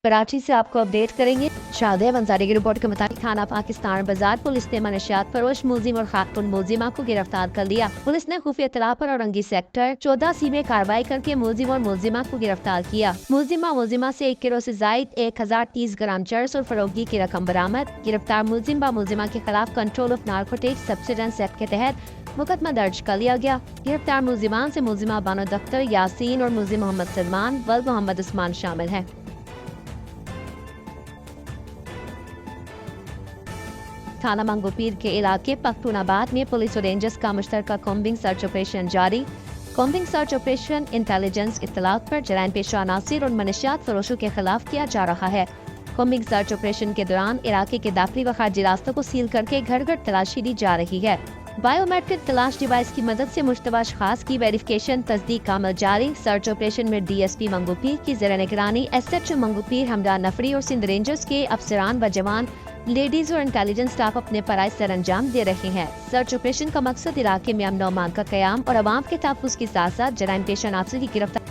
कराची से आपको अपडेट करेंगे। शाहदेव अंसारी की रिपोर्ट के मुताबिक थाना पाकिस्तान बाजार पुलिस ने मनशियात फरोश मुलजिम और खातून मुलजिमा को गिरफ्तार कर लिया। पुलिस ने खुफिया इत्तला पर औरंगी सेक्टर 14C में कार्रवाई करके मुलजिम और मुलजिमा को गिरफ्तार किया। मुलजिमा से 1 किलो से जायद 1030 ग्राम चर्स और फरोगी की रकम बरामद। गिरफ्तार मुलजिमा के खिलाफ control of narcotics subsidence act के तहत मुकदमा दर्ज कर लिया गया। गिरफ्तार मुलजिमान से मुलजिमा बानो दख्तर यासीन और मुलजिम मोहम्मद सलमान वल मोहम्मद उस्मान शामिल हैं। थाना मंगोपीर के इलाके पख्तूनाबाद में पुलिस और रेंजर्स का मुश्तरका कॉम्बिंग सर्च ऑपरेशन जारी। कॉम्बिंग सर्च ऑपरेशन इंटेलिजेंस इत्तलात पर जराइम पेशा अनासिर और मनशियात फरोशों के खिलाफ किया जा रहा है। कॉम्बिंग सर्च ऑपरेशन के दौरान इलाके के दाखिली व खारजी रास्तों को सील करके घर घर तलाशी दी जा रही है। बायोमेट्रिक तलाश डिवाइस की मदद से मुश्तबा अशखास की वेरिफिकेशन तस्दीक का अमल जारी। सर्च ऑपरेशन में DSP मंगोपीर की ज़ेर निगरानी SHO मंगोपीर हमदान नफरी और सिंध रेंजर्स के अफसरान व जवान, लेडीज और इंटेलिजेंस स्टाफ अपने फराइज सर अंजाम दे रहे हैं। सर्च ऑपरेशन का मकसद इलाके में अमन और अमान का क़याम और अवाम के तहफ़्फ़ुज़ के साथ साथ जराइम पेशा अनासिर की गिरफ्तारी